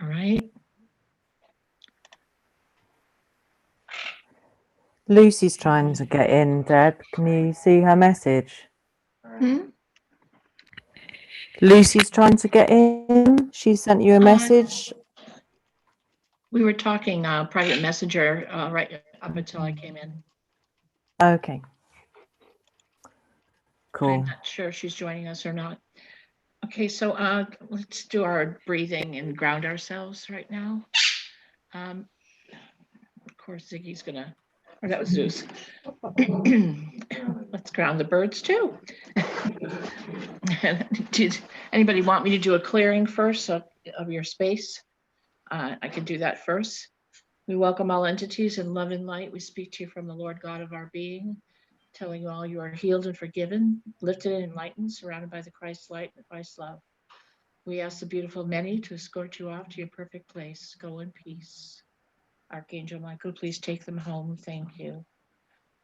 All right. Lucy's trying to get in, Deb. Can you see her message? Lucy's trying to get in. She sent you a message. We were talking private messenger right up until I came in. Okay. Cool. I'm not sure if she's joining us or not. Okay, so let's do our breathing and ground ourselves right now. Of course, Ziggy's gonna, or that was Zeus. Let's ground the birds too. Did anybody want me to do a clearing first of your space? I can do that first. We welcome all entities in love and light. We speak to you from the Lord God of our being, telling you all you are healed and forgiven, lifted and enlightened, surrounded by the Christ light and Christ love. We ask the beautiful many to escort you off to your perfect place. Go in peace. Archangel Michael, please take them home. Thank you.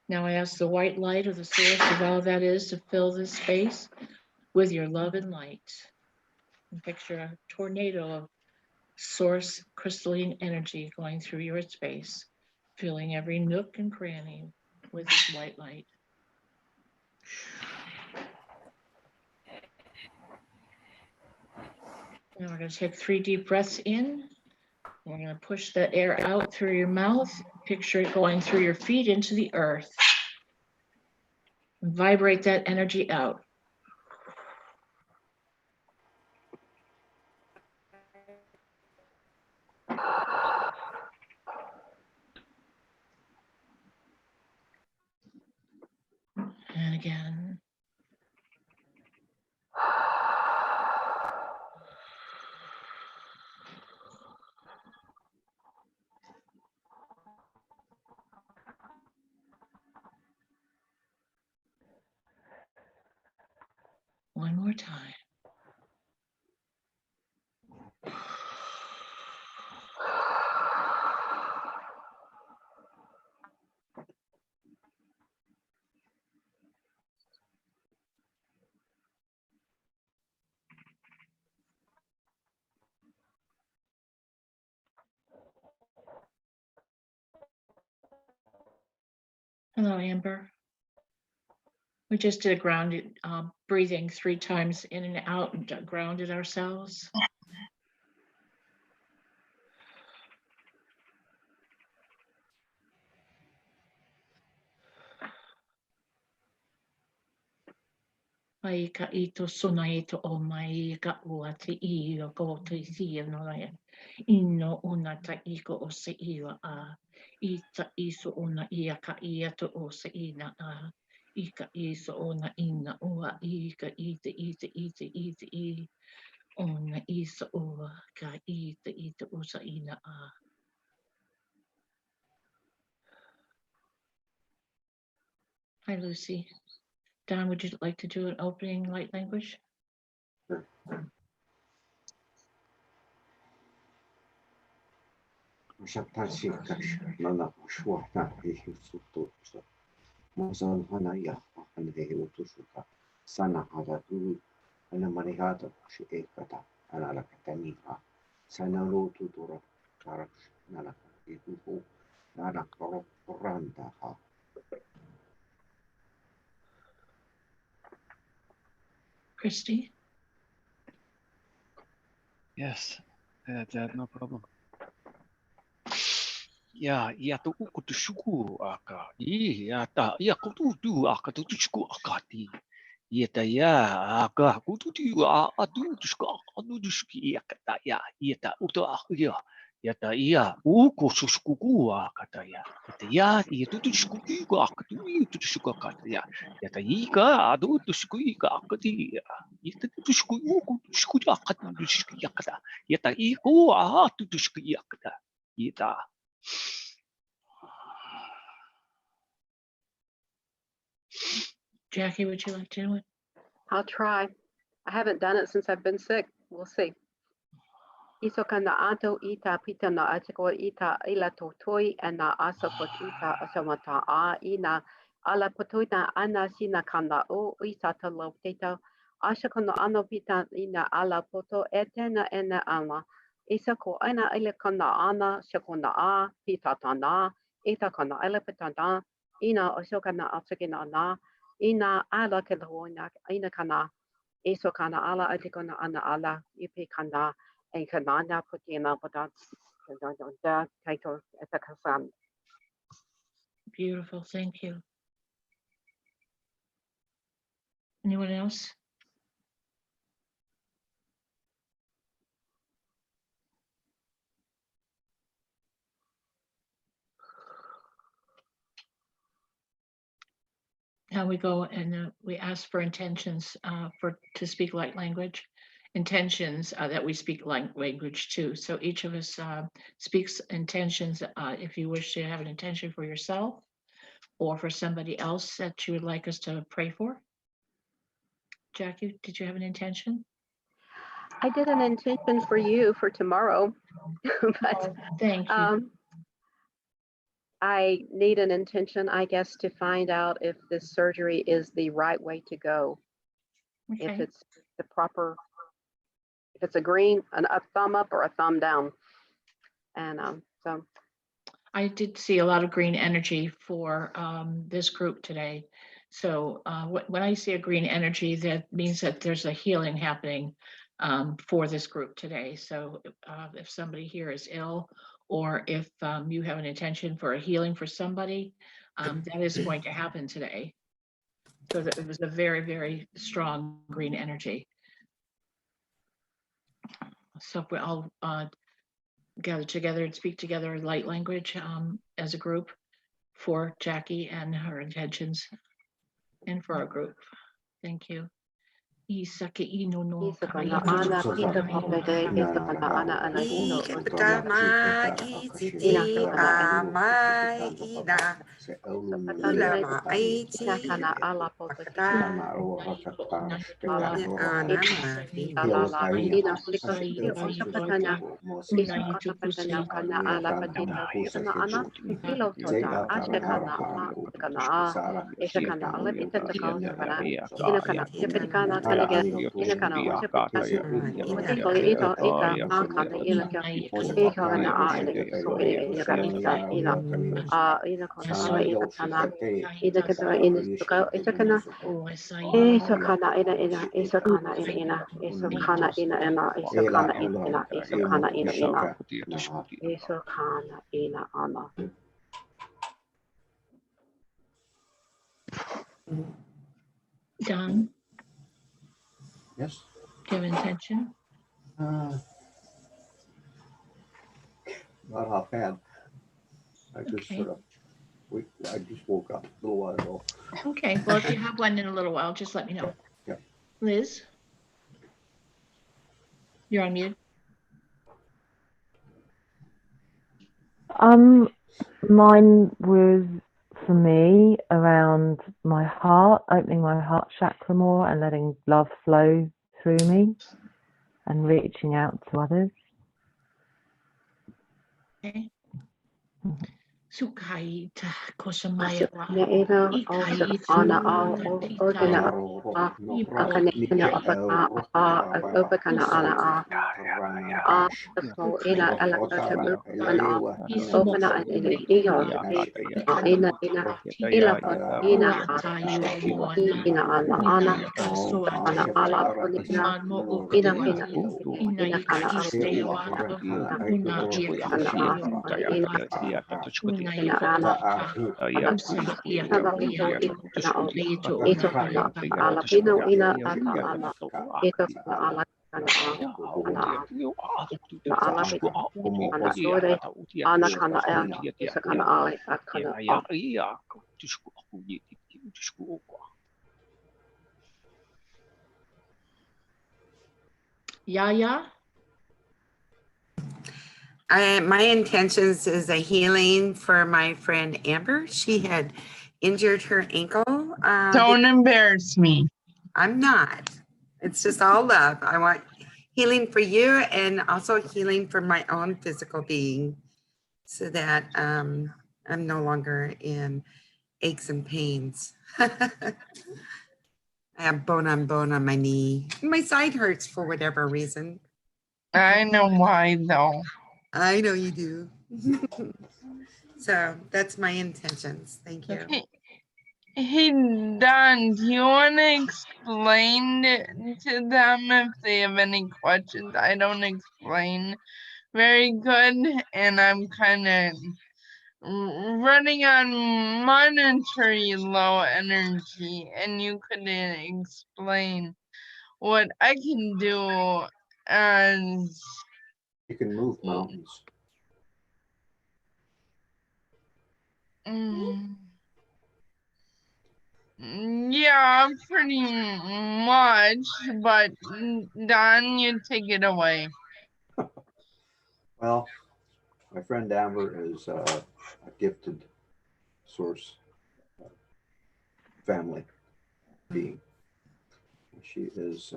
Now I ask the white light of the source of all that is to fill this space with your love and light. And picture a tornado of source crystalline energy going through your space, filling every nook and cranny with this white light. Now we're going to take 3 deep breaths in. We're going to push the air out through your mouth. Picture it going through your feet into the earth. And vibrate that energy out. And again. One more time. Hello, Amber. We just did a grounded breathing 3 times in and out and grounded ourselves. Mai ka ito sona ito o mai ka ua te I o ko te sia no lai. Ino una ta iko o se iwa a. I ta iso ona ia ka ia to o se ina a. I ka iso ona ina ua I ka I te I te I te I te I. Ona iso ua ka I te o sa ina a. Hi, Lucy. Don, would you like to do an opening light language? Sana ada tu ana marihata shi ekata ana la kataniha sana rotu tora karak nana ikuho nana korok poranda ha. Christy? Yes, no problem. Ya tu kutu suku aka. Ya ta ya kutu tu aka tu suku akati. Ya ta ya aka kutu tu atu suku atu suki ya kata ya ta uto ya. Ya ta ya uko suku ku akata ya. Ya tu suku ku akatu tu suku akata ya. Ya ta ika adu tu suku ika akati ya. Ya tu suku uko suku akatu tu suku akata. Ya ta iko tu suku akata. Ya ta. Jackie, would you like to do it? I'll try. I haven't done it since I've been sick. We'll see. Iso ka na ato ita pita na atiko ita ila totoi and na asa potita asamata a ina ala potoita ana sina kanda o isa ta lo teta asha kono ano pita ina ala poto etena ena ala Isa ko aina ele kana ana shakona a pita tana ita kana ele pitana ina osokana atsukina na ina ala kelhoina ina kana eso kana ala atikona ana ala ipi kana en kana putina pata da title etakasan. Beautiful. Thank you. Anyone else? Now we go and we ask for intentions to speak light language, intentions that we speak light language too. So each of us speaks intentions. If you wish to have an intention for yourself or for somebody else that you would like us to pray for. Jackie, did you have an intention? I did an intention for you for tomorrow, but Thank you. I need an intention, I guess, to find out if this surgery is the right way to go. If Okay. it's the proper, if it's a green, a thumb up or a thumb down. And so I did see a lot of green energy for this group today. So when I see a green energy, that means that there's a healing happening for this group today. So if somebody here is ill, or if you have an intention for a healing for somebody, that is going to happen today. So it was a very, very strong green energy. So if we all gather together and speak together in light language as a group for Jackie and her intentions and for our group. Thank you. Isake ino no Isakana kaya ana no ita kaya kopede isakana ana ana ito Ikatama ititi amai ida ilama aiti ina kana ala pakata ala anama ala ina sika Kusai io kai osakatana isa Unai tu katapatana kusai kana ala patita kana ana ilo tota ashakana kana isakana ala pitata kana ina kana pitana kana ge ina kana osakatana ida ito ito ita na kana ina ka ika kana ina so ina kana ina ina kana ala ita kana ina kana ina suka ita kana isakana ina isakana ina isakana ina isakana ina isakana ina isakana ina ana. Don, Yes. do you have intention? Not offhand. I just Okay. sort of, I just woke up a little while ago. Okay, well, if you have one in a little while, just let me know. Yeah. Liz? You're on mute. Mine was for me around my heart, opening my heart chakra more and letting love flow through me and reaching out to others. Okay. Sukai ta kosamaya wa. Ya ina osakana ogana akana ina opakana ana so ina alakata opana opana ina iyo ina ila ina ina ana ana ala ina kana Yaya? My intentions is a healing for my friend Amber. She had injured her ankle. Don't embarrass me. I'm not. It's just all love. I want healing for you and also healing for my own physical being so that I'm no longer in aches and pains. I have bone on my knee. My side hurts for whatever reason. I know why though. I know you do. So that's my intentions. Thank you. Hey, Don, do you want to explain it to them if they have any questions? I don't explain very good, and I'm kind of running on monetary low energy, and you couldn't explain what I can do as You can move mountains. Yeah, pretty much, but Don, you take it away. Well, my friend Amber is a gifted source family being. She is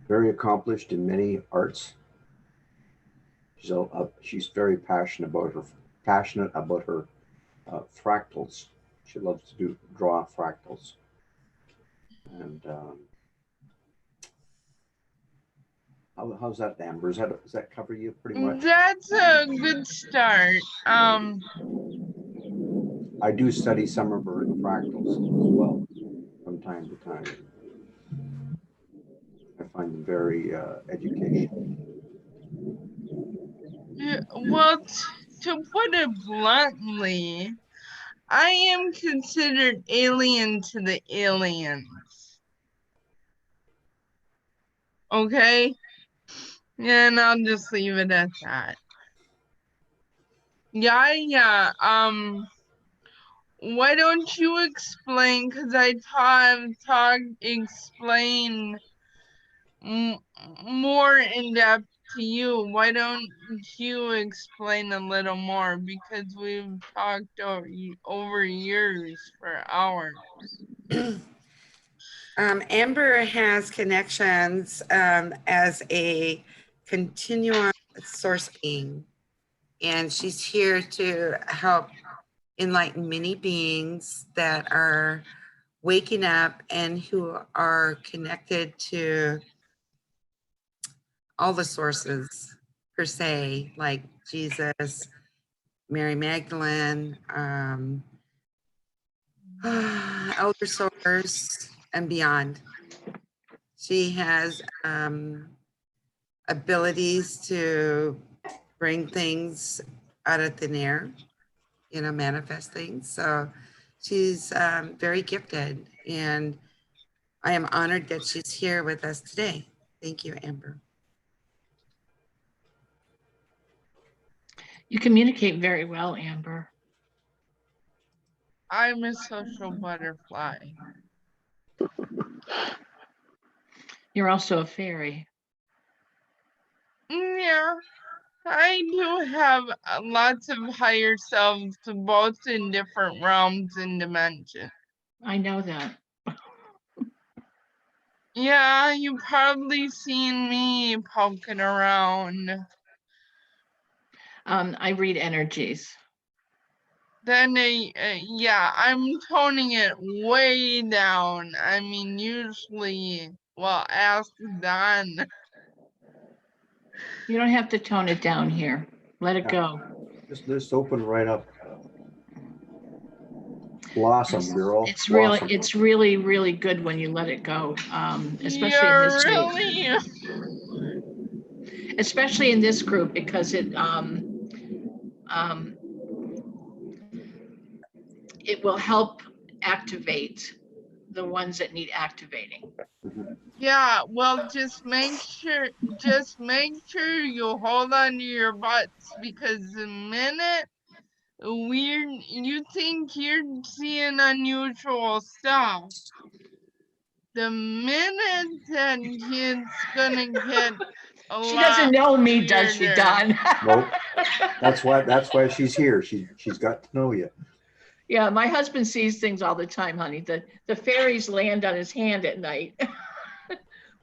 very accomplished in many arts. She's very passionate about her fractals. She loves to draw fractals, and how's that, Amber? Does that cover you pretty much? That's a good start. I do study some of her fractals as well from time to time. I find them very educational. Well, to put it bluntly, I am considered alien to the aliens. Okay? And I'll just leave it at that. Yeah. Why don't you explain? Because I explain more in depth to you. Why don't you explain a little more? Because we've talked over years for hours. Amber has connections as a continuum source being, and she's here to help enlighten many beings that are waking up and who are connected to all the sources per se, like Jesus, Mary Magdalene, Elder Source, and beyond. She has abilities to bring things out of thin air, manifest things. So she's very gifted, and I am honored that she's here with us today. Thank you, Amber. You communicate very well, Amber. I'm a social butterfly. You're also a fairy. Yeah, I do have lots of higher selves, both in different realms and dimensions. I know that. Yeah, you've probably seen me poking around. I read energies. Then, yeah, I'm toning it way down. I mean, usually, well, ask Don. You don't have to tone it down here. Let it go. Just open right up. Blossom, girl. It's Blossom. really, really good when you let it go, especially in this group. Especially in this group, because it will help activate the ones that need activating. Yeah, well, just make sure you hold on to your butts, because the minute you think you're seeing unusual stuff, the minute that it's gonna get she doesn't know me, does she, Don? Nope. That's why she's here. She's got to know you. Yeah, my husband sees things all the time, honey. The fairies land on his hand at night.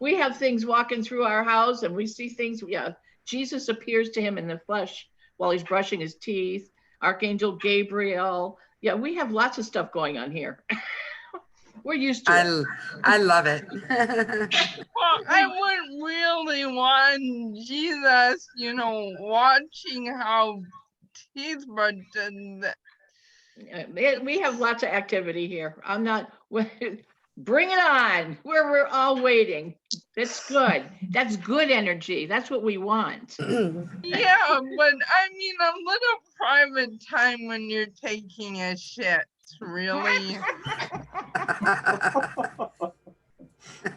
We have things walking through our house and we see things. Yeah, Jesus appears to him in the flesh while he's brushing his teeth. Archangel Gabriel. Yeah, we have lots of stuff going on here. We're used to it. I love it. Well, I wouldn't really want Jesus, watching how teeth brush and We have lots of activity here. I'm not, bring it on. We're all waiting. That's good. That's good energy. That's what we want. yeah, but I mean a little private time when you're taking a shit, really.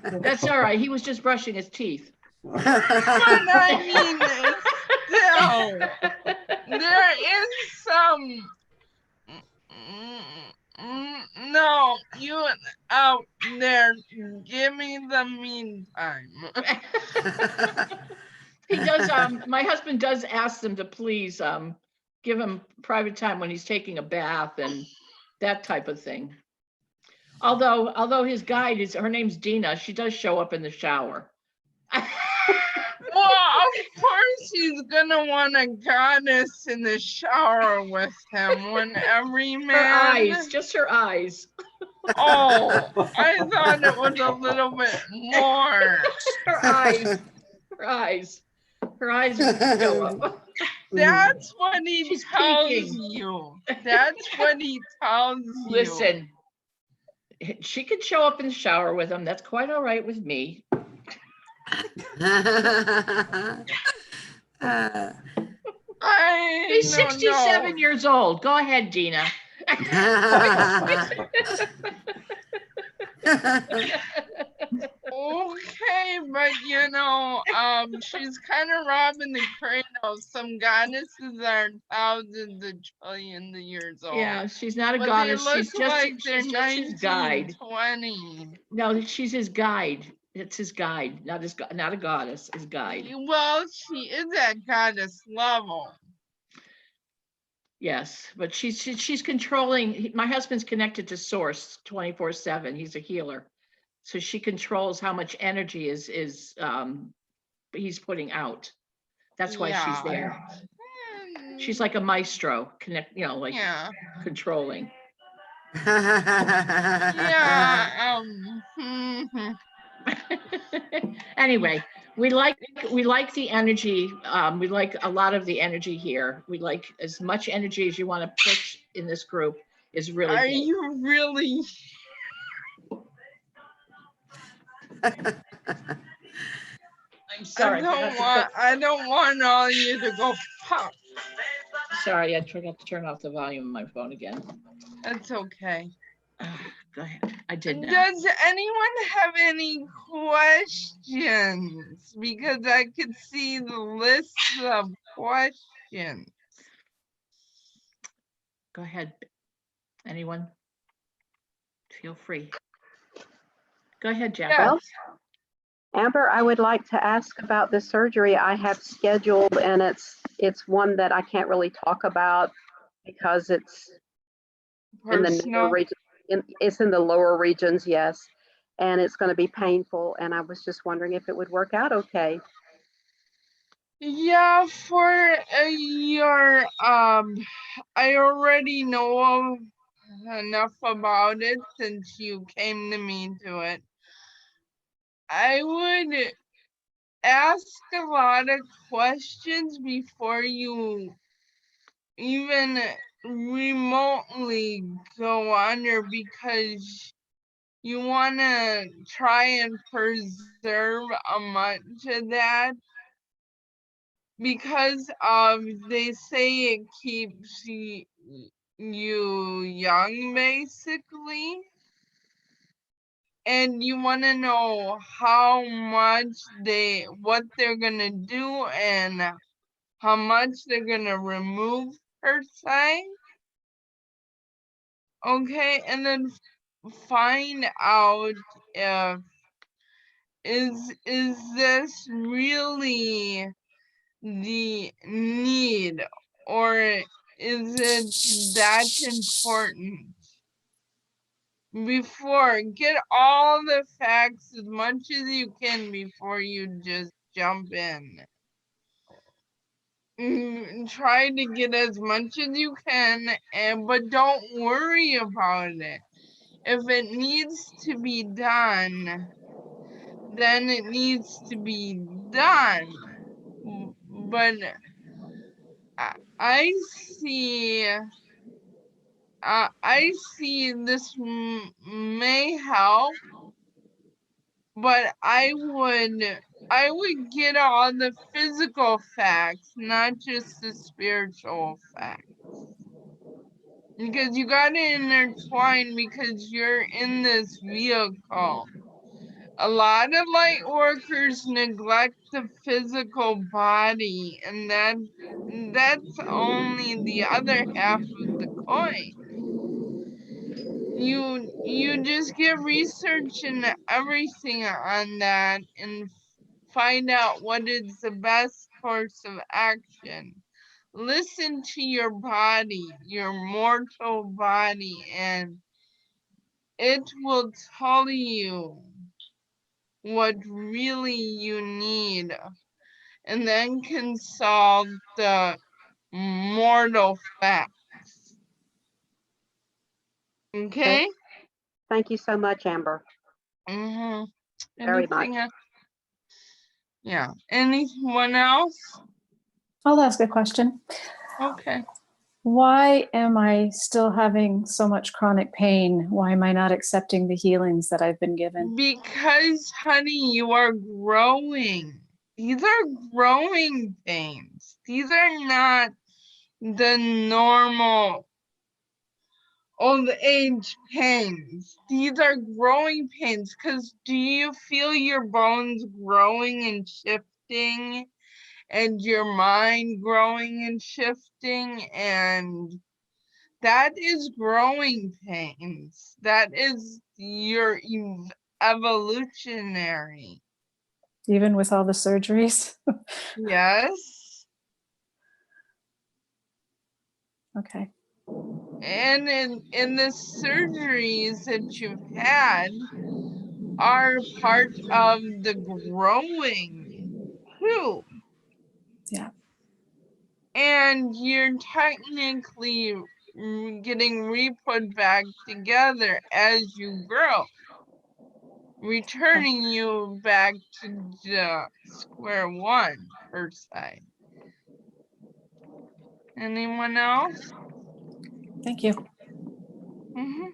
That's all right. He was just brushing his teeth. But I mean, still, there is some. No, you out there, give me the meantime. He does, my husband does ask them to please give him private time when he's taking a bath and that type of thing. Although his guide her name's Dina, she does show up in the shower. Well, of course he's gonna want a goddess in the shower with him when every Her man. eyes, just her eyes. Oh, I thought it was a little bit more. Her eyes. Her eyes. Her eyes show up. That's what he She's tells peeking. you. That's what he tells you. Listen, she could show up in the shower with him. That's quite all right with me. He's 67 years old. Go ahead, Dina. Okay, but she's kind of robbing the cradle. Some goddesses are thousands of trillions of years old. Yeah, she's not a But goddess. they She's look just, like they're she's just his guide. 1920. No, she's his guide. It's his guide, not a goddess, his guide. Well, she is at goddess level. Yes, but she's controlling. My husband's connected to Source 24/7. He's a healer, so she controls how much energy he's putting out. That's why she's there. She's like a maestro, controlling. Yeah. Anyway, we like the energy. We like a lot of the energy here. We like as much energy as you want to push in this group is really Are good. you really? I'm sorry. I don't want all you to go pop. Sorry, I forgot to turn off the volume of my phone again. That's okay. Go ahead. I did now. Does anyone have any questions? Because I could see the list of questions. Go ahead. Anyone? Feel free. Go ahead, Jeff. Yeah. Well, Amber, I would like to ask about the surgery I have scheduled, and it's one that I can't really talk about because it's in the lower region. It's in the lower regions, yes, and it's going to be painful. And I was just wondering if it would work out okay. Yeah, for your I already know enough about it since you came to me to it. I would ask a lot of questions before you even remotely go under, because you want to try and preserve much of that, because they say it keeps you young, basically. And you want to know how much what they're going to do and how much they're going to remove per se. Okay, and then find out if is this really the need, or is it that important? Before, get all the facts as much as you can before you just jump in. Try to get as much as you can, but don't worry about it. if it needs to be done, then it needs to be done. But I see, I see this may help, but I would get all the physical facts, not just the spiritual facts. Because you gotta intertwine, because you're in this vehicle. A lot of light workers neglect the physical body, and that's only the other half of the coin. You just get research and everything on that and find out what is the best course of action. Listen to your body, your mortal body, and it will tell you what really you need, and then consult the mortal facts. Okay? Thank you so much, Amber. Mm-hmm. Very much. Anything else? Yeah. Anyone else? I'll ask a question. Okay. Why am I still having so much chronic pain? Why am I not accepting the healings that I've been given? Because, honey, you are growing. These are growing pains. These are not the normal old age pains. These are growing pains. Because do you feel your bones growing and shifting, and your mind growing and shifting? And that is growing pains. That is your evolutionary. Even with all the surgeries? Yes. Okay. And in the surgeries that you've had are part of the growing too. Yeah. And you're technically getting re-put back together as you grow, returning you back to the square one, per se. Anyone else? Thank you. Mm-hmm.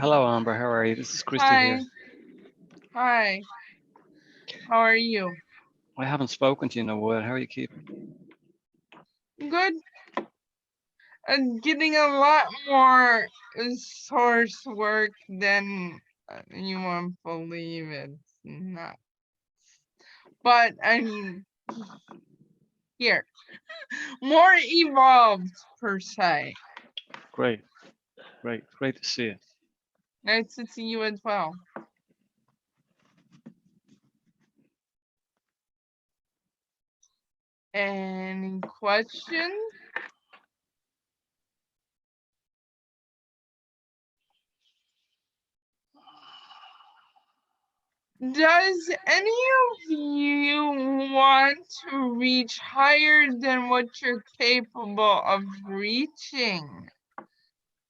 Hello, Amber. How are you? This is Christy Hi. here. Hi. How are you? I haven't spoken to you in a while. How are you keeping? Good. And getting a lot more source work than you won't believe. It's not. But I mean, here, more evolved per se. Great. Great. Great to see you. Nice to see you as well. Any questions? Does any of you want to reach higher than what you're capable of reaching?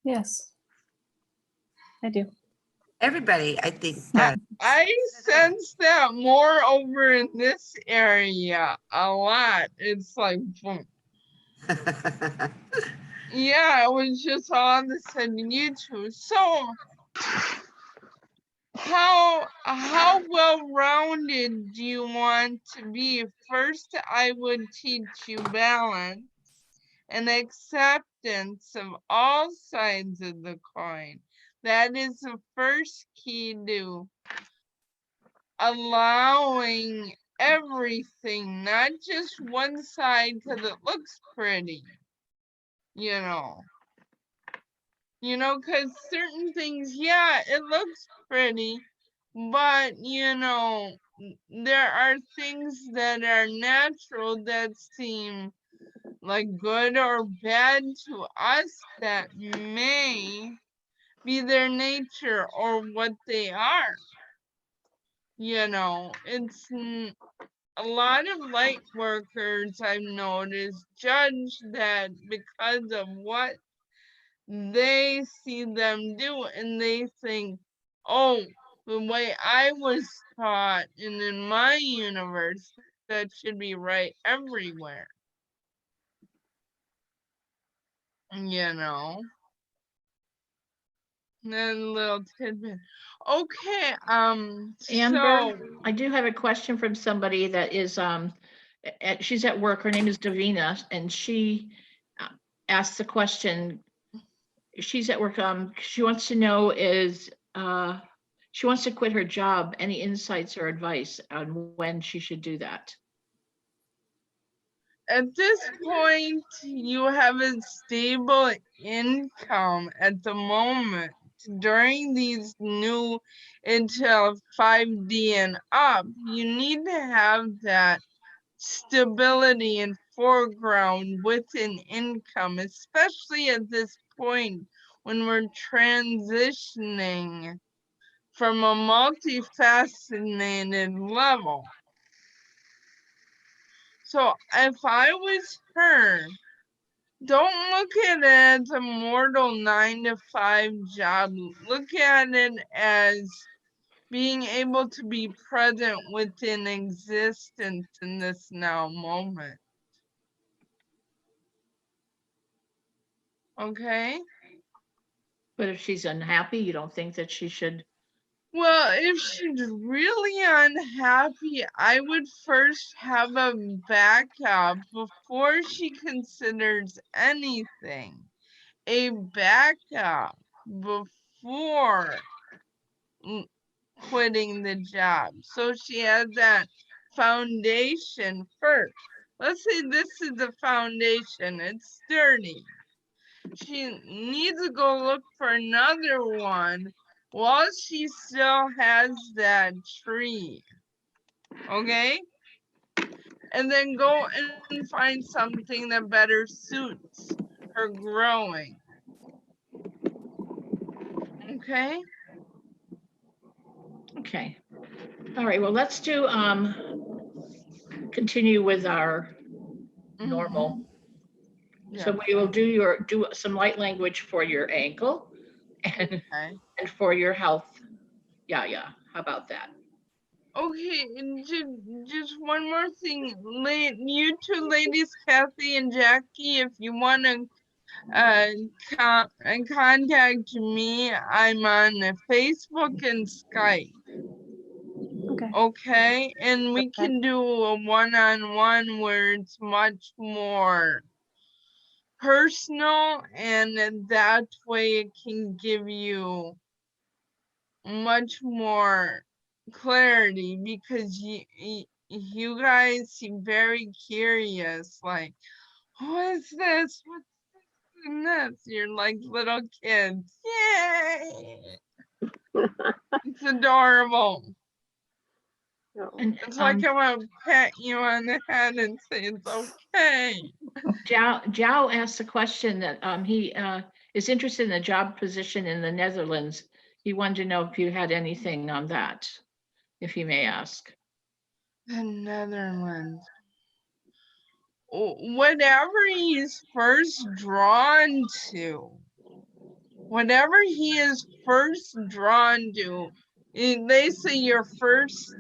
Yes, I do. Everybody, I think, does. I sense that more over in this area a lot. It's like, boom. Yeah, it was just all of a sudden you two. So how well-rounded do you want to be? First, I would teach you balance and acceptance of all sides of the coin. That is the first key to allowing everything, not just one side because it looks pretty, you know. You know, because certain things, yeah, it looks pretty, but, you know, there are things that are natural that seem like good or bad to us that may be their nature or what they are. You know, it's a lot of light workers I've noticed judge that because of what they see them do, and they think, oh, the way I was taught and in my universe, that should be right everywhere. You know, that little tidbit. Okay, Amber, so I do have a question from somebody that is, she's at work. Her name is Davina, and she asked the question. She's at work. She wants to know she wants to quit her job. Any insights or advice on when she should do that? at this point, you have a stable income at the moment. During these new until 5D and up, you need to have that stability and foreground with an income, especially at this point when we're transitioning from a multifaceted level. So if I was her, don't look at it as a mortal 9-to-5 job. Look at it as being able to be present within existence in this now moment. Okay? But if she's unhappy, you don't think that she should? Well, if she's really unhappy, I would first have a backup before she considers anything. A backup before quitting the job. So she has that foundation first. Let's say this is the foundation, it's sturdy. She needs to go look for another one while she still has that tree. Okay? And then go and find something that better suits her growing. Okay? Okay. All right, well, let's do, continue with our normal. So we will do some light language for your ankle and, Okay. and for your health. Yeah. How about that? Okay, and just one more thing. You two ladies, Kathy and Jackie, if you want to contact me, I'm on Facebook and Skype. Okay. Okay, and we Okay. can do a one-on-one where it's much more personal, and that way it can give you much more clarity, because you guys seem very curious, like, what's this? What's this and this? You're like little kids. Yay! It's adorable. And It's like I want to pat you on the head and say it's okay. Joe asked a question that he is interested in a job position in the Netherlands. He wanted to know if you had anything on that, if he may ask. The Netherlands. Whatever he's first drawn to, whatever he is first drawn to, they say your first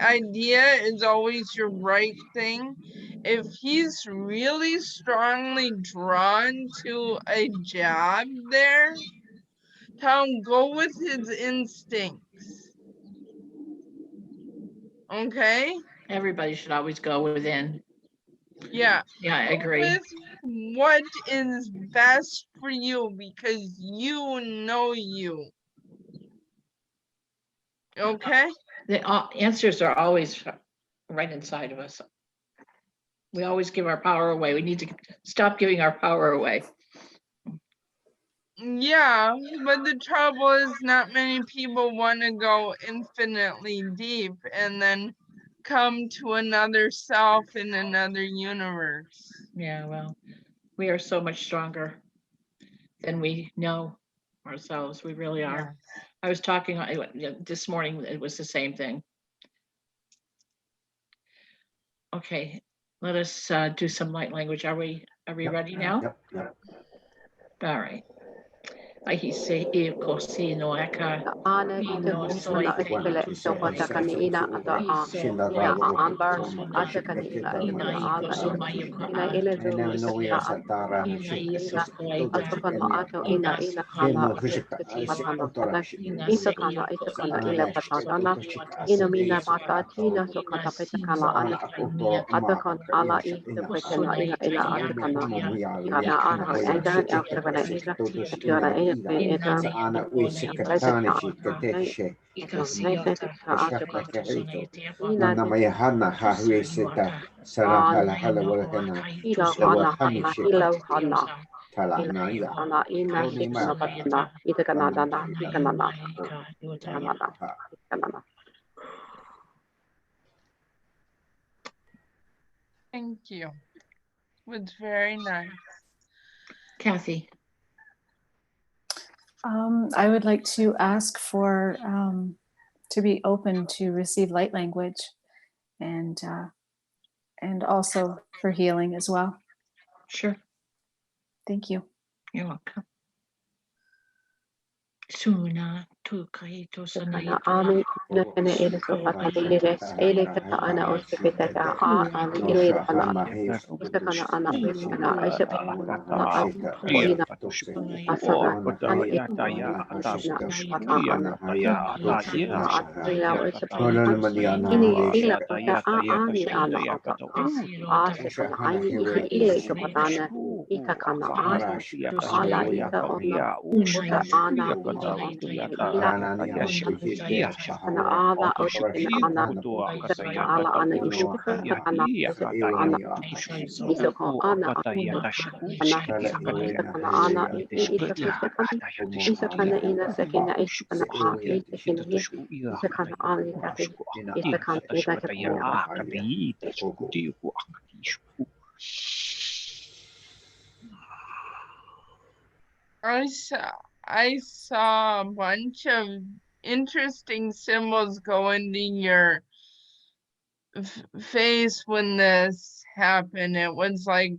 idea is always your right thing. If he's really strongly drawn to a job there, tell him go with his instincts. Okay? Everybody should always go within. Yeah. Yeah, I agree. With what is best for you, because you know you. Okay? The answers are always right inside of us. We always give our power away. We need to stop giving our power away. Yeah, but the trouble is not many people want to go infinitely deep and then come to another self in another universe. Yeah, well, we are so much stronger than we know ourselves. We really are. I was talking this morning, it was the same thing. Okay, let us do some light language. Are we ready now? Yep. All right. Ahi se e ko si no aka. Ana Ni ito no kung so I na te isipela to ito so ko I ta kanina ata ina ambar ata kanina ito ko Ina na i ko ata so mai ko ina a. ina do Aina ito ko no na ya satara Ina i shikta so ina ko ai todo ta. ito ko na chikanya. ato ina ina kala Heno ito hishika ito si matana otora Ina ito se shikta. i kana ito ko i kana ta ila Anaya ko so shika patana oto i wa shika ta ina so asane mina i. mata shika. tina so Ina kata peta si kala so ana i Sana ta oto ni ata aka. ma kan ka ala insha ito ina peta sana. na Usuna ina i ta ina i ata Ina kana aka kumo ya. huyalo ya. kana ara Haya ega shike ata kana kata ina todo Ina shina ata ina ila. ina Sa ana uisa ata katani kana shikateshe. Ikasiyata ata Shakata kana hito. ina Nana maya hana ha huisita. Sara hala hala wala kana. ila Dawa hana hani hana ila shikata. hana Tala ila na ya. hana ina Tony hikana maka. patana ita kana Kana dana hikana na kana kana na ha. hikana na Thank you. It was very nice. Kathy. I would like to ask for to be open to receive light language, and also for healing as well. Sure. Thank you. You're welcome. Suna tu kai to sana kana ami na kana ina so patana ina ele kana ana ospita ta a ali No ile sa kana hama his. ita kana ana Shika kana aisha kana shika ina tose. asana Ona ana kaya ina shika ata ana tose. ina ila oisha Hola patana Mariana ini Hesha. ila pata a ani ana ata a se Osha kana hana ani hiwe. ile ito patana ita kana ani Arash ala Kanamoya ita ona Korea. ita ana ita ila Ranani Hashiki kana Sahara. ala o kana Operation ana Hanapo. kana ala ana Ono ishuka kana isa ana Iwaya. isa ko ana ana Kala isa Iwena kana ana Hawaii. isa isa kana isa kana ina sekina isa kana a isa kana isa kana ana isa kana ita kana I saw a bunch of interesting symbols go into your face when this happened. It was like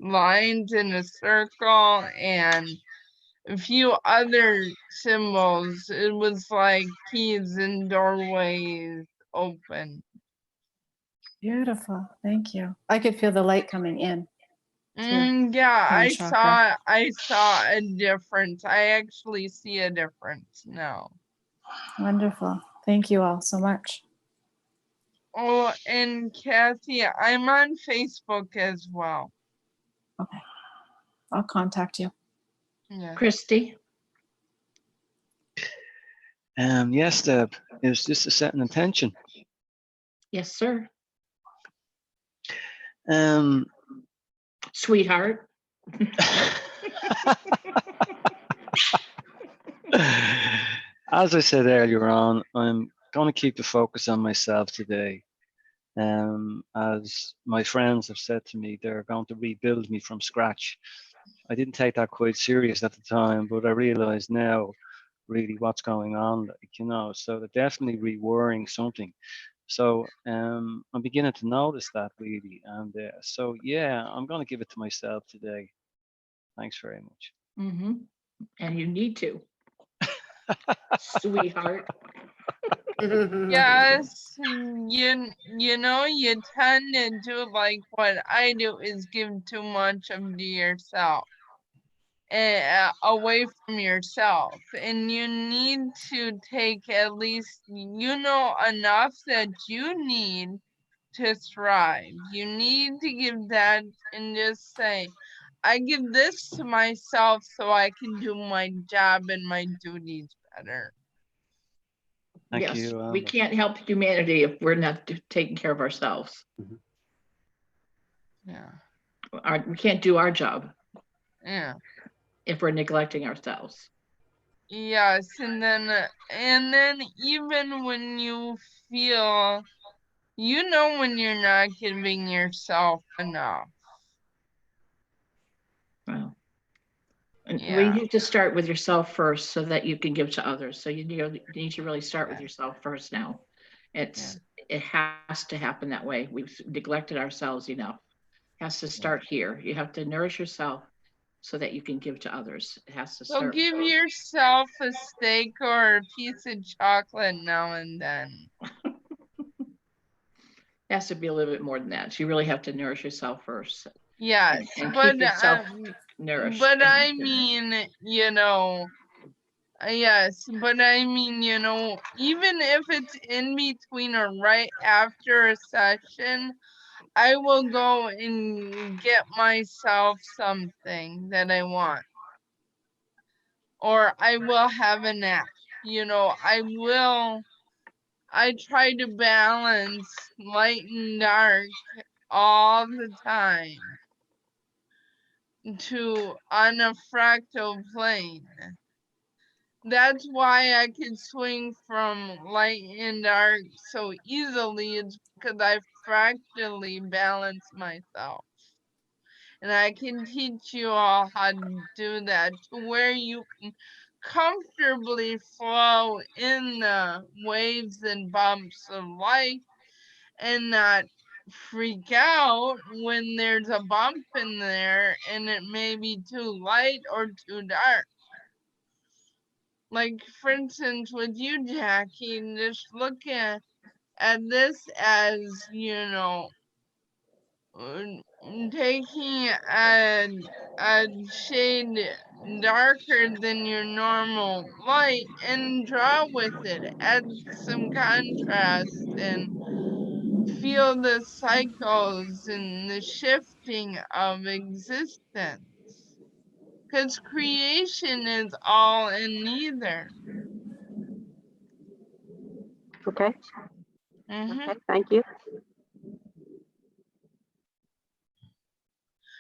lines in a circle and a few other symbols. It was like keys and doorways open. Beautiful. Thank you. I could feel the light coming in. Yeah, crown chakra. I saw a difference. I actually see a difference now. Wonderful. Thank you all so much. Oh, and Kathy, I'm on Facebook as well. Okay. I'll contact you. Yeah. Christy. Yes, Deb. It was just to set an intention. Yes, sir. As Sweetheart. I said earlier on, I'm going to keep the focus on myself today. As my friends have said to me, they're going to rebuild me from scratch. I didn't take that quite serious at the time, but I realize now really what's going on, so they're definitely rewiring something. So I'm beginning to notice that really. And so, yeah, I'm going to give it to myself today. Thanks very much. Mm-hmm. And you need to. Sweetheart. Yes, you know, you tend to do like what I do is give too much of yourself away from yourself, and you need to take at least enough that you need to thrive. You need to give that and just say, I give this to myself so I can do my job and my duties better. Thank Yes, you. we can't help humanity if we're not taking care of ourselves. Yeah. We can't do our job. Yeah. If we're neglecting ourselves. Yes, and then even when you feel, when you're not giving yourself enough. Well, and Yeah. we need to start with yourself first so that you can give to others. So you need to really start with yourself first now. It has to happen that way. We've neglected ourselves enough. It has to start here. You have to nourish yourself so that you can give to others. It has to So serve. give yourself a steak or a piece of chocolate now and then. It has to be a little bit more than that. You really have to nourish yourself first Yes, and but keep yourself nourished. but and- I mean, you know, yes, but I mean, you know, even if it's in between or right after a session, I will go and get myself something that I want. Or I will have a nap. You know, I try to balance light and dark all the time on a fractal plane. That's why I can swing from light and dark so easily. It's because I fractally balance myself. And I can teach you all how to do that to where you can comfortably flow in the waves and bumps of life and not freak out when there's a bump in there and it may be too light or too dark. Like, for instance, with you, Jackie, just look at this as, you know, taking a shade darker than your normal light and draw with it, add some contrast and feel the cycles and the shifting of existence. Because creation is all in neither. Okay. Mhm. Okay. Thank you.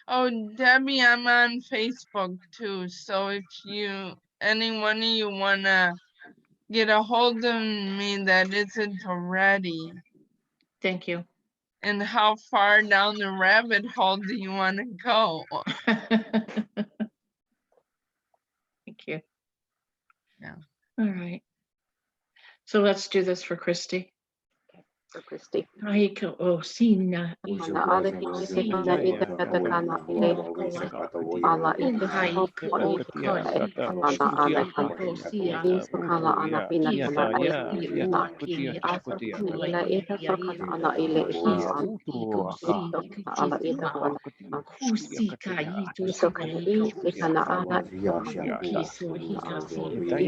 Oh, Debbie, I'm on Facebook too. So if any one of you wanna get a hold of me that isn't already, Thank you. and how far down the rabbit hole do you want to go? Thank you. Yeah. All right. So let's do this for Christy. For Christy. Aiko o sina i Ana ale hiki te kana i te kata kana i le ala i te hoko i te kata e ana ale kana i so kana ana pina kana ai i una i aso kana i le i te so kana ana i le i kana ana i so kana ala i te kana i so kana i kana ana i so kana i so kana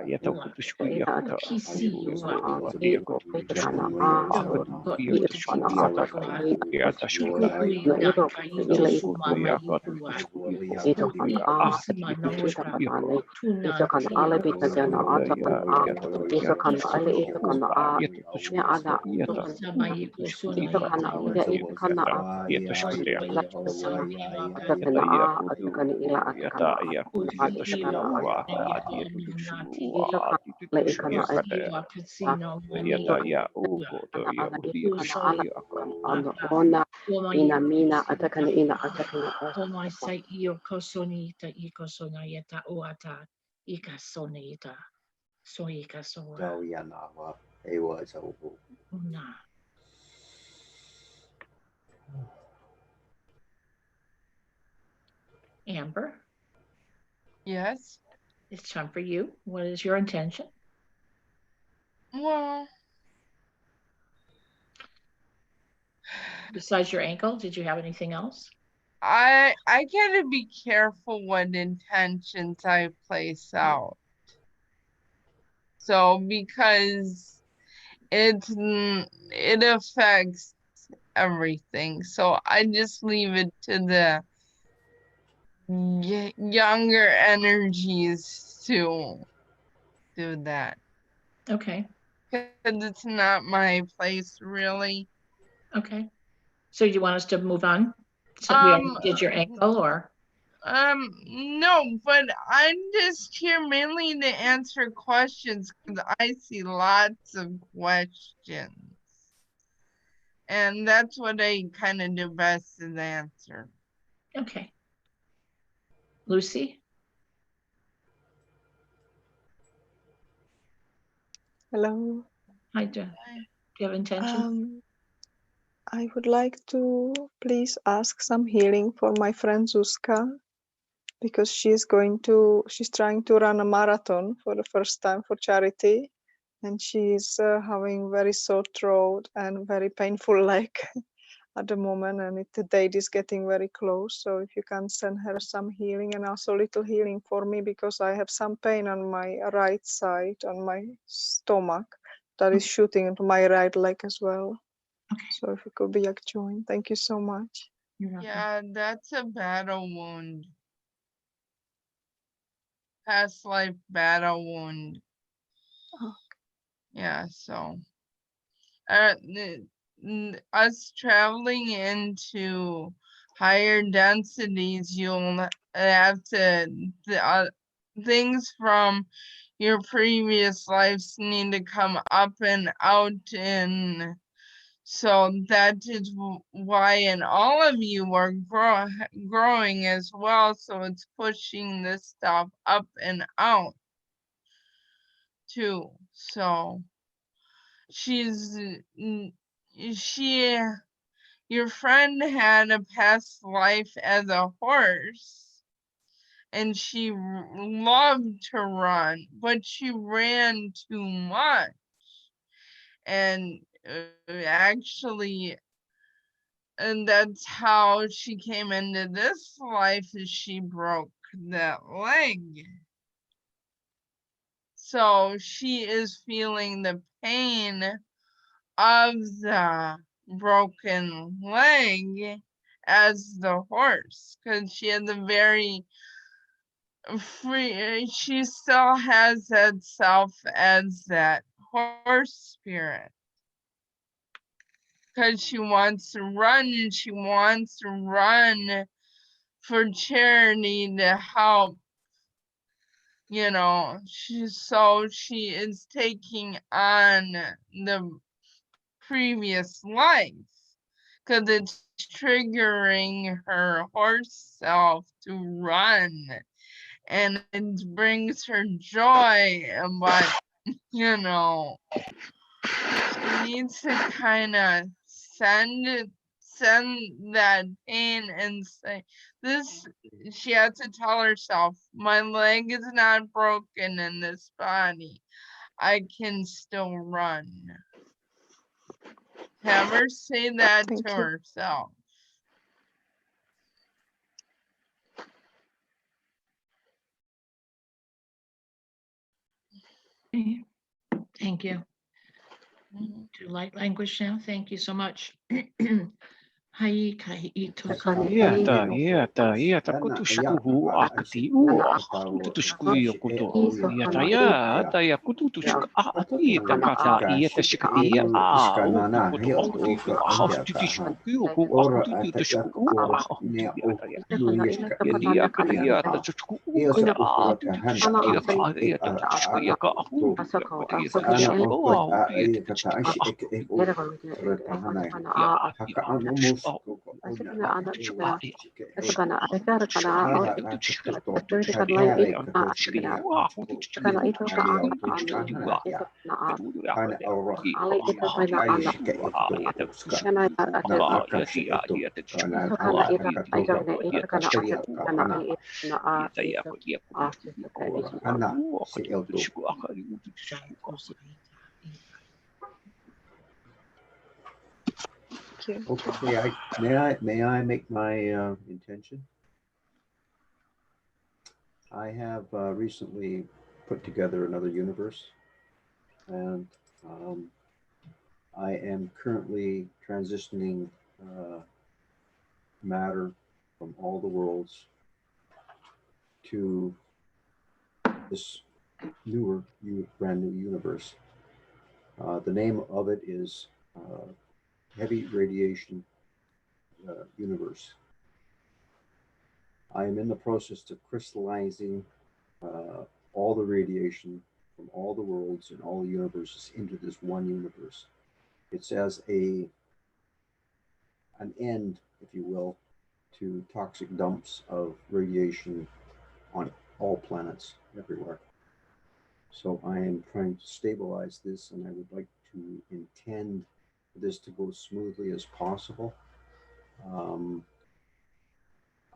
Ya tau kutu i shukui ana aku i so ta kana i i te kana a so i te kana ala i ya ta shukui na i ro i le i ya ka tu shukui i to kana a i to kana ale i to kana ale bita te na ata kana a i to kana ale i to kana a me ada i to kana ida i to kana a ya ta shukui ya la ata kana a ata kana ila ata ya kana ta a ya ku ata ya ta kana a shukui ka ati ya tu shukui i to kana le i kana a ya ta ya u ko to kana ya ala u i ya to kana ala ka ana ona ina mina ata kana ina ata kana O mai sai i o kosoni ita i kosona i ta o ata i ka sone ita. So i ka so Tau ia nā wā, e wā sa upo. una. Amber, Yes. it's time for you. What is your intention? Well, Besides your ankle, did you have anything else? I gotta be careful what intentions I place out. So because it affects everything. So I just leave it to the younger energies to do that. Okay. Because it's not my place really. Okay. So you want us to move on? So we already did your ankle or? No, but I'm just here mainly to answer questions because I see lots of questions. And that's what I kind of do best is answer. Okay. Lucy? Hello. Hi, do you have intention? I would like to please ask some healing for my friend Zuzka. because she's trying to run a marathon for the first time for charity, and she's having very sore throat and very painful leg at the moment, and the date is getting very close. So if you can send her some healing, and also little healing for me, because I have some pain on my right side, on my stomach, that is shooting into my right leg as well. Okay. So if it could be joined, thank you so much. You're welcome. Yeah, that's a battle wound. Past life battle wound. Oh. Yeah, so us traveling into higher densities, you'll have to things from your previous lives need to come up and out, and so that is why, and all of you are growing as well, so it's pushing this stuff up and out too. So your friend had a past life as a horse, and she loved to run, but she ran too much. And actually, and that's how she came into this life, is she broke that leg. So she is feeling the pain of the broken leg as the horse, because she had the very she still has that self as that horse spirit, because she wants to run, and she wants to run for charity to help, you know. She is taking on the previous life, because it's triggering her horse self to run, and it brings her joy, but you know, she needs to kind of send that pain and say this. She has to tell herself, my leg is not broken in this body, I can still run. Have her say that Thank to you. herself. Okay. Thank you. Mhm. Do light language now. Thank you so much. Hai kai i toka Iata kutusku akati kutusku kuto iata ya kutusku iata kata iata shikati kuto haftutisku kutusku iata tusku Thank you. Okay, may I make my intention? I have recently put together another universe, and I am currently transitioning matter from all the worlds to this brand new universe. The name of it is Heavy Radiation Universe. I am in the process of crystallizing all the radiation from all the worlds and all the universes into this one universe. It's as an end, if you will, to toxic dumps of radiation on all planets everywhere. So I am trying to stabilize this, and I would like to intend this to go smoothly as possible.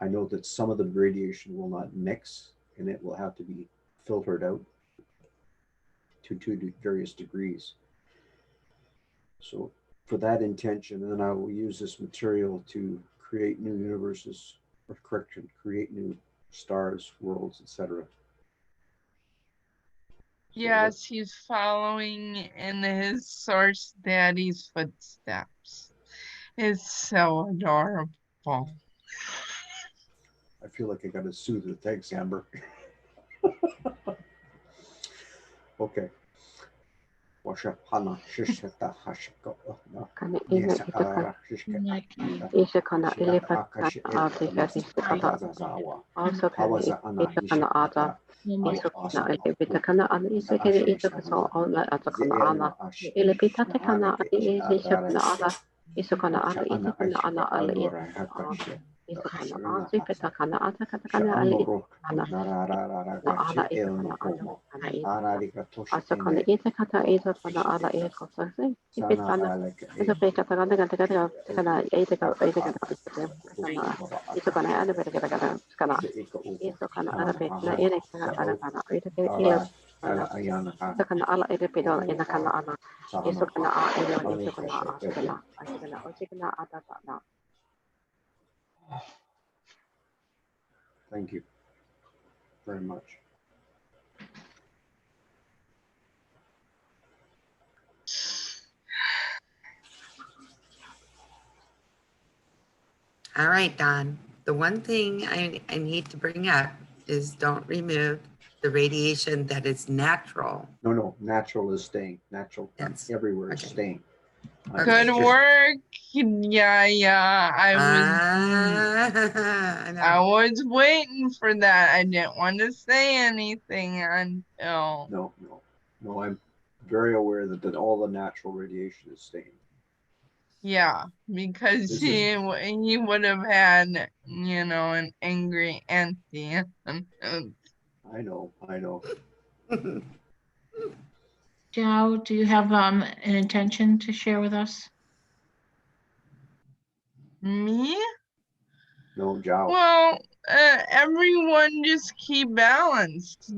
I know that some of the radiation will not mix and it will have to be filtered out to various degrees. So for that intention, then I will use this material to create new universes, or correction, create new stars, worlds, etc. Yes, he's following in his source daddy's footsteps. It's so adorable. I feel like I got to soothe her. Thanks, Amber. Okay. Washa hana shisheta hashiko na Kana ila yesa ita ara shishka isha kana shika ilipa akashi Afrika isha kana zazawa also kana hawaza ana isha kana ata isha kana ilipita kana ana isha kana isha kana ona ata kana ana ilipita te kana isha kana ata isha kana ana isha kana ana ala isha kana ata pita kana ata kana ala isha kana ala isha kana ata kana isha asa kana ita kata ita kana ala isha kana ipita kana ita pita kana kana ita kana itu kana ada beda kana kana itu kana ada beda ini kana ada kana itu ila itu kana ala itu beda ini kana ana itu kana ini itu kana kana ada kana. Thank you very much. All right, Don. The one thing I need to bring up is don't remove the radiation that is natural. No, natural is staying. Natural Yes. everywhere is Okay. staying. Good work. Yeah. I was waiting for that. I didn't want to say anything until. No, I'm very aware that all the natural radiation is staying. Yeah, because he would have had, an angry auntie. I know. Joe, do you have an intention to share with us? Me? No, Joe. Well, everyone just keep balanced,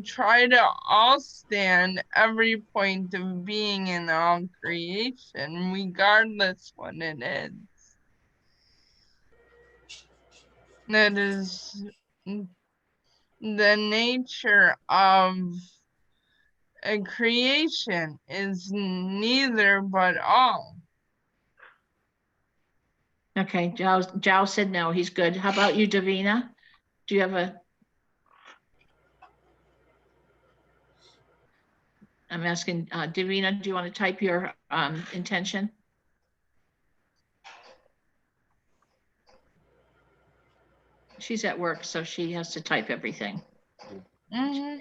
try to all stand every point of being in all creation, regardless what it is. That is the nature of a creation, is neither but all. Okay, Joe said no, he's good. How about you, Davina? Do you have I'm asking Davina, do you want to type your intention? She's at work, so she has to type everything. Mm-hmm.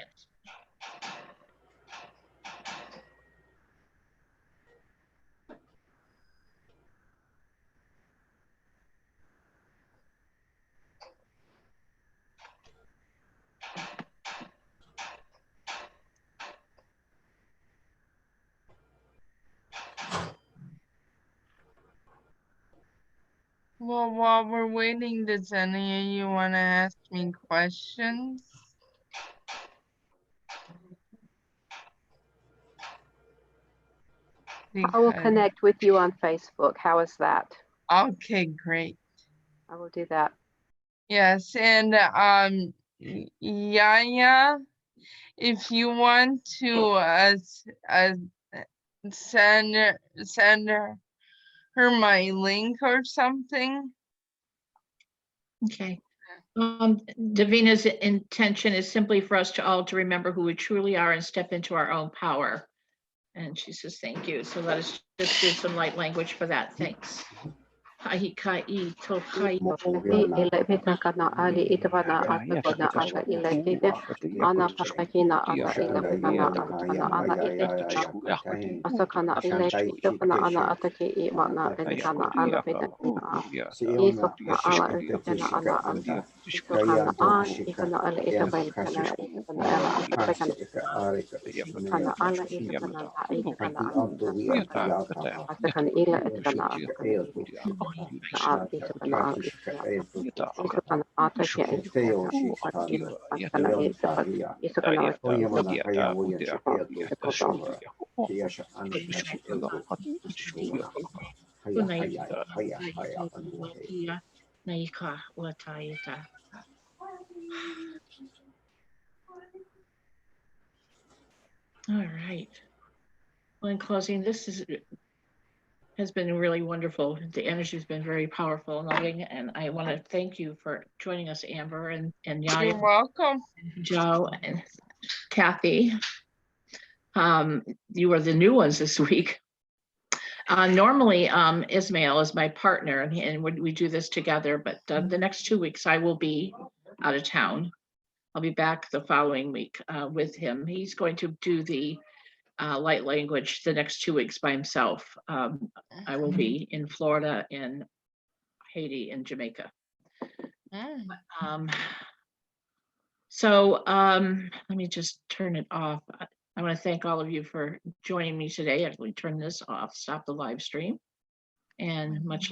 Well, while we're waiting, does any of you want to ask me questions? I will connect with you on Facebook. How is that? Okay, great. I will do that. Yes, and Yaya, if you want to send her my link or something. Okay. Davina's intention is simply for us to all to remember who we truly are and step into our own power. And she says, thank you. So let us just do some light language for that. Thanks. Hahikai tokai. Ilapita kana ali itavana atakona ala ilakite ana patakina ala ilapitana atakana ala ilakita asakana ilakita kana ana atake imana ilakana ala pitakina isokana ala ilakana ala anta isokana ikana ala itabaikana ikana ala atakana kana ala itakana ikana ala atakana ila itakana Naika Wataita. All right. Well, in closing, has been really wonderful. The energy has been very powerful and loving, and I want to thank you for joining us, Amber and You're Yaya, welcome. Joe, and Kathy. You were the new ones this week. Normally, Ismail is my partner, and we do this together, but the next 2 weeks I will be out of town. I'll be back the following week with him. He's going to do the light language the next 2 weeks by himself. I will be in Florida, in Haiti, and Jamaica. Let me just turn it off. I want to thank all of you for joining me today. As we turn this off, stop the live stream, and much